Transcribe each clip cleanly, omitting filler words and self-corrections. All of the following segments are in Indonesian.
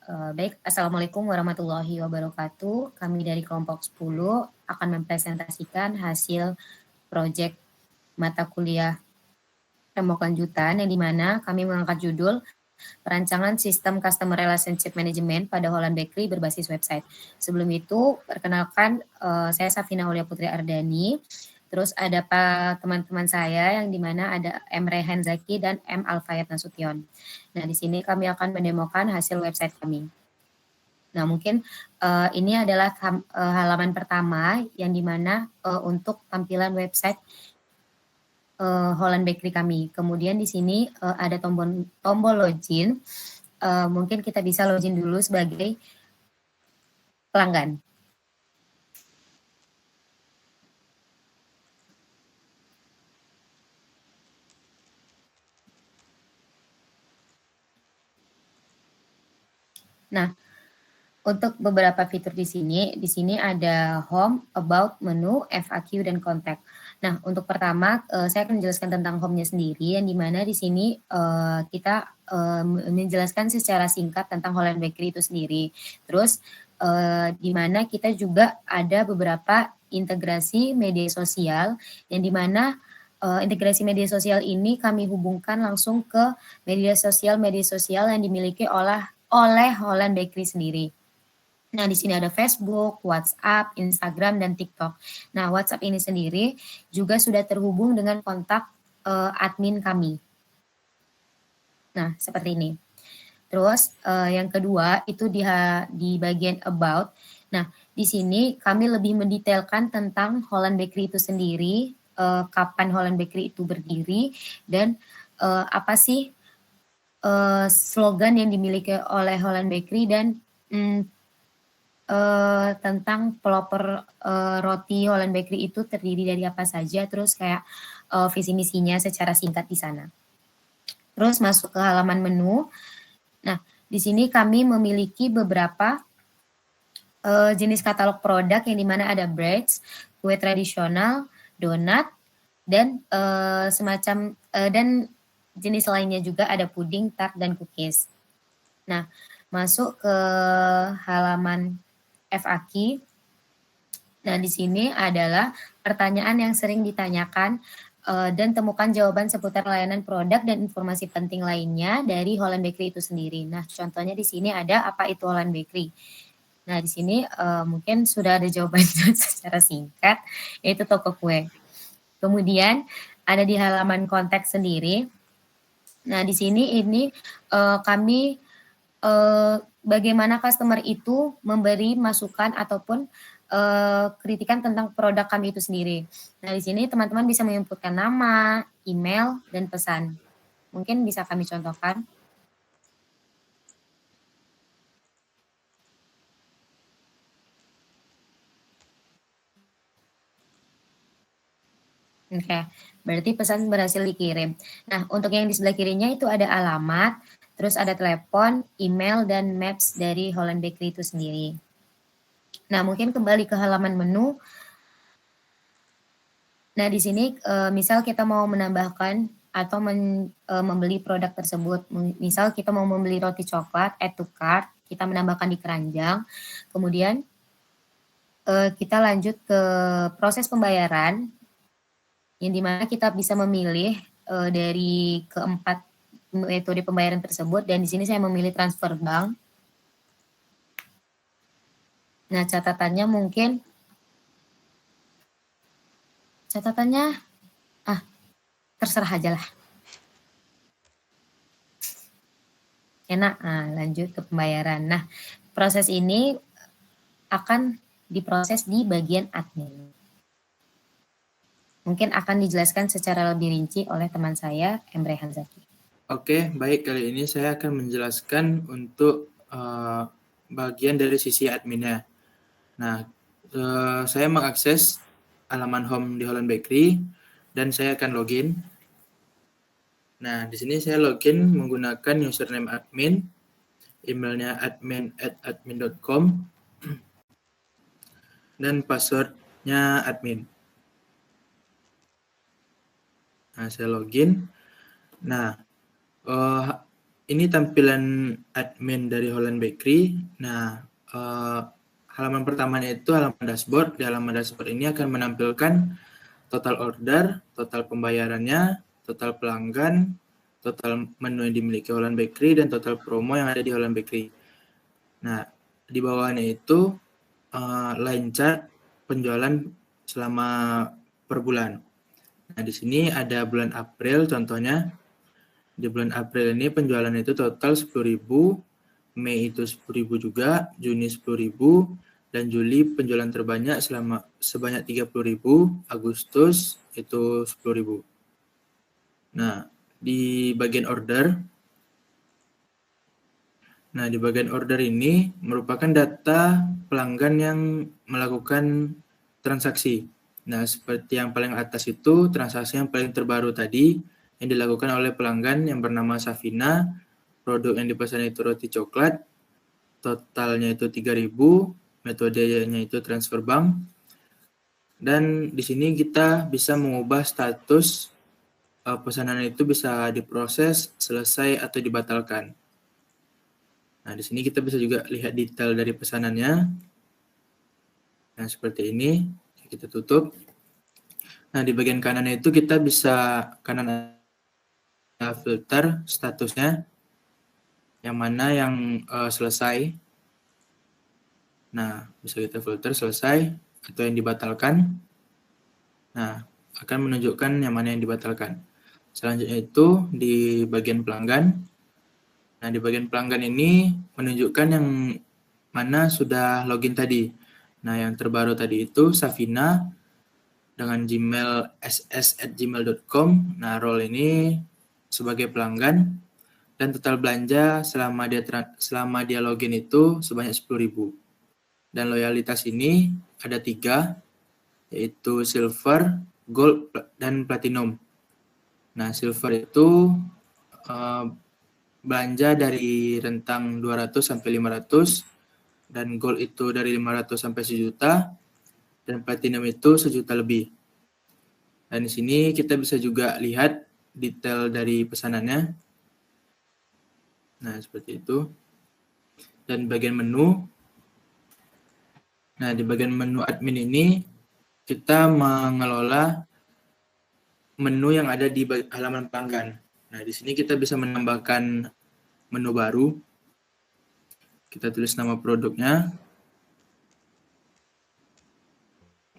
Baik, Assalamualaikum warahmatullahi wabarakatuh. Kami dari kelompok 10 akan mempresentasikan hasil proyek mata kuliah ilmu lanjutan yang dimana kami mengangkat judul Perancangan Sistem Customer Relationship Management pada Holland Bakery berbasis website. Sebelum itu, perkenalkan saya Safina Aulia Putri Ardani. Terus ada teman-teman saya yang dimana ada M. Rehan Zaki dan M. Alfayat Nasution. Nah, di sini kami akan mendemokan hasil website kami. Nah, mungkin ini adalah halaman pertama yang dimana untuk tampilan website Holland Bakery kami. Kemudian di sini ada tombol login. Mungkin kita bisa login dulu sebagai pelanggan. Nah, untuk beberapa fitur di sini ada home, about, menu, FAQ, dan kontak. Nah, untuk pertama, saya akan menjelaskan tentang home-nya sendiri, yang dimana di sini kita menjelaskan secara singkat tentang Holland Bakery itu sendiri. Terus, di mana kita juga ada beberapa integrasi media sosial, yang dimana integrasi media sosial ini kami hubungkan langsung ke media sosial yang dimiliki oleh Holland Bakery sendiri. Nah, di sini ada Facebook, WhatsApp, Instagram, dan TikTok. Nah, WhatsApp ini sendiri juga sudah terhubung dengan kontak admin kami. Nah, seperti ini. Terus yang kedua itu di bagian about. Nah, di sini kami lebih mendetailkan tentang Holland Bakery itu sendiri, kapan Holland Bakery itu berdiri, dan apa sih slogan yang dimiliki oleh Holland Bakery dan tentang pelopor roti Holland Bakery itu terdiri dari apa saja, terus kayak visi misinya secara singkat di sana. Terus masuk ke halaman menu. Nah, di sini kami memiliki beberapa jenis katalog produk yang dimana ada breads, kue tradisional, donat, dan semacam dan jenis lainnya juga ada puding, tart, dan cookies. Nah, masuk ke halaman FAQ. Nah, di sini adalah pertanyaan yang sering ditanyakan dan temukan jawaban seputar layanan produk dan informasi penting lainnya dari Holland Bakery itu sendiri. Nah, contohnya di sini ada apa itu Holland Bakery. Nah, di sini mungkin sudah ada jawabannya secara singkat, yaitu toko kue. Kemudian ada di halaman konteks sendiri. Nah, di sini ini kami bagaimana customer itu memberi masukan ataupun kritikan tentang produk kami itu sendiri. Nah, di sini teman-teman bisa menginputkan nama, email, dan pesan. Mungkin bisa kami contohkan. Oke, berarti pesan berhasil dikirim. Nah, untuk yang di sebelah kirinya itu ada alamat, terus ada telepon, email, dan maps dari Holland Bakery itu sendiri. Nah, mungkin kembali ke halaman menu. Nah, di sini misal kita mau menambahkan atau membeli produk tersebut. Misal kita mau membeli roti coklat, add to cart, kita menambahkan di keranjang. Kemudian kita lanjut ke proses pembayaran, yang dimana kita bisa memilih dari keempat metode pembayaran tersebut. Dan di sini saya memilih transfer bank. Nah, catatannya terserah aja lah. Enak. Nah, lanjut ke pembayaran. Nah, proses ini akan diproses di bagian admin. Mungkin akan dijelaskan secara lebih rinci oleh teman saya, Emre Hanzaki. Oke, baik. Kali ini saya akan menjelaskan untuk bagian dari sisi adminnya. Nah, saya mengakses halaman home di Holland Bakery dan saya akan login. Nah, di sini saya login menggunakan username admin, emailnya admin@admin.com, dan passwordnya admin. Nah, saya login. Nah, ini tampilan admin dari Holland Bakery. Nah, halaman pertamanya itu halaman dashboard. Di halaman dashboard ini akan menampilkan total order, total pembayarannya, total pelanggan, total menu yang dimiliki Holland Bakery, dan total promo yang ada di Holland Bakery. Nah, di bawahnya itu line chart penjualan selama per bulan. Nah, di sini ada bulan April contohnya. Di bulan April ini penjualan itu total 10.000, Mei itu 10.000 juga, Juni 10.000, dan Juli penjualan terbanyak sebanyak 30.000, Agustus itu 10.000. Nah, di bagian order ini merupakan data pelanggan yang melakukan transaksi. Nah, seperti yang paling atas itu transaksi yang paling terbaru tadi yang dilakukan oleh pelanggan yang bernama Safina. Produk yang dipesan itu roti coklat, totalnya itu 3.000, metodenya itu transfer bank. Dan di sini kita bisa mengubah status pesanan itu bisa diproses, selesai, atau dibatalkan. Nah, di sini kita bisa juga lihat detail dari pesanannya. Nah, seperti ini. Kita tutup. Nah, di bagian kanan itu kita bisa filter statusnya. Yang mana yang selesai. Nah, bisa kita filter selesai atau yang dibatalkan. Nah, akan menunjukkan yang mana yang dibatalkan. Selanjutnya itu di bagian pelanggan. Nah, di bagian pelanggan ini menunjukkan yang mana sudah login tadi. Nah, yang terbaru tadi itu Safina dengan Gmail ss@gmail.com. Nah, role ini sebagai pelanggan dan total belanja selama dia login itu sebanyak 10.000. Dan loyalitas ini ada 3, yaitu silver, gold, dan platinum. Nah, silver itu belanja dari rentang 200 sampai 500, dan gold itu dari 500 sampai 1.000.000, dan platinum itu 1.000.000 lebih. Dan di sini kita bisa juga lihat detail dari pesanannya. Nah, seperti itu. Dan bagian menu. Nah, di bagian menu admin ini kita mengelola menu yang ada di halaman pelanggan. Nah, di sini kita bisa menambahkan menu baru. Kita tulis nama produknya.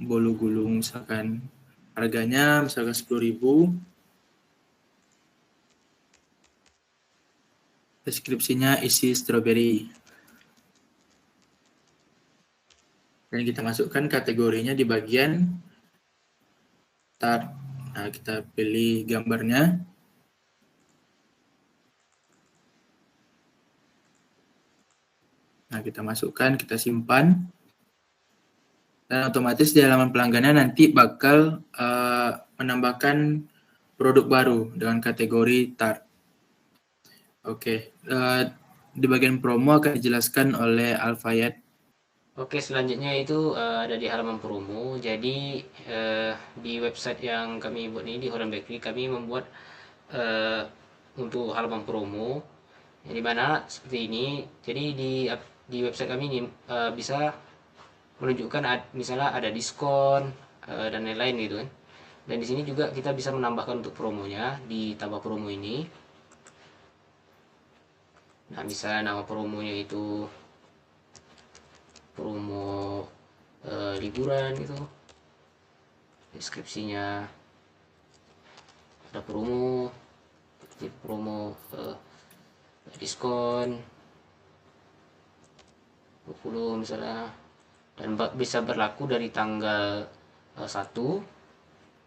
Bolu gulung misalkan. Harganya misalkan 10.000. Deskripsinya isi strawberry. Dan kita masukkan kategorinya di bagian start. Nah, kita pilih gambarnya. Nah, kita masukkan, kita simpan. Dan otomatis di halaman pelanggannya nanti bakal menambahkan produk baru dengan kategori TAR. Oke, di bagian promo akan dijelaskan oleh Alfayat. Oke, selanjutnya itu ada di halaman promo. Jadi di website yang kami buat ini di Holland Bakery kami membuat untuk halaman promo. Di mana seperti ini. Jadi di website kami ini bisa menunjukkan misalnya ada diskon dan lain-lain gitu kan. Dan di sini juga kita bisa menambahkan untuk promonya di tabah promo ini. Nah, misalnya nama promonya itu promo liburan gitu, deskripsinya ada promo diskon 20 misalnya, dan bisa berlaku dari tanggal 1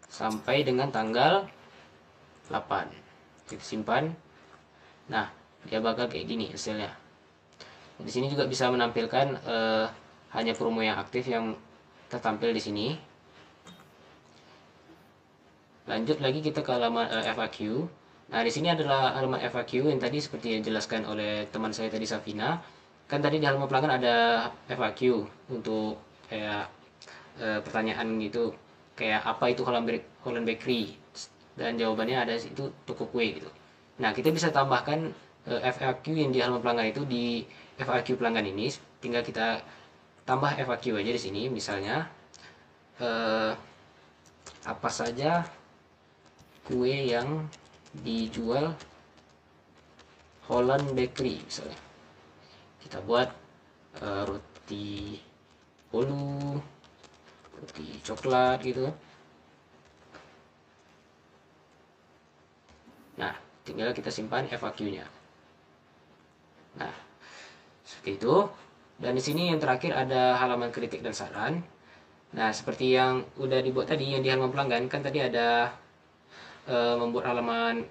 sampai dengan tanggal 8. Kita simpan. Nah, dia bakal kayak gini hasilnya. Di sini juga bisa menampilkan hanya promo yang aktif yang tertampil di sini. Lanjut lagi kita ke halaman FAQ. Nah, di sini adalah halaman FAQ yang tadi seperti yang dijelaskan oleh teman saya tadi, Safina. Kan tadi di halaman pelanggan ada FAQ untuk kayak pertanyaan gitu, kayak apa itu Holland Bakery, dan jawabannya ada itu toko kue gitu. Nah, kita bisa tambahkan FAQ yang di halaman pelanggan itu di FAQ pelanggan ini tinggal kita tambah FAQ aja di sini, misalnya apa saja kue yang dijual Holland Bakery misalnya. Kita buat roti bolu, roti coklat gitu. Nah, tinggal kita simpan FAQ-nya. Nah, seperti itu. Dan di sini yang terakhir ada halaman kritik dan saran. Nah, seperti yang udah dibuat tadi, yang di halaman pelanggan, kan tadi ada membuat halaman,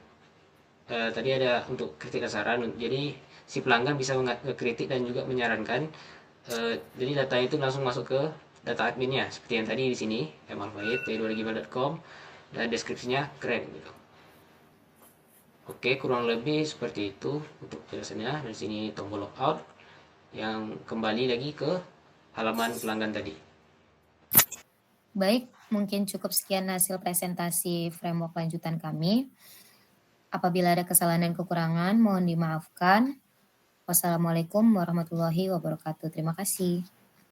tadi ada untuk kritik dan saran. Jadi, si pelanggan bisa mengkritik dan juga menyarankan. Jadi, data itu langsung masuk ke data adminnya. Seperti yang tadi di sini, malfait.t2gmail.com, dan deskripsinya keren gitu. Oke, kurang lebih seperti itu untuk penjelasannya. Dari sini tombol logout yang kembali lagi ke halaman pelanggan tadi. Baik, mungkin cukup sekian hasil presentasi framework lanjutan kami. Apabila ada kesalahan dan kekurangan, mohon dimaafkan. Wassalamualaikum warahmatullahi wabarakatuh. Terima kasih.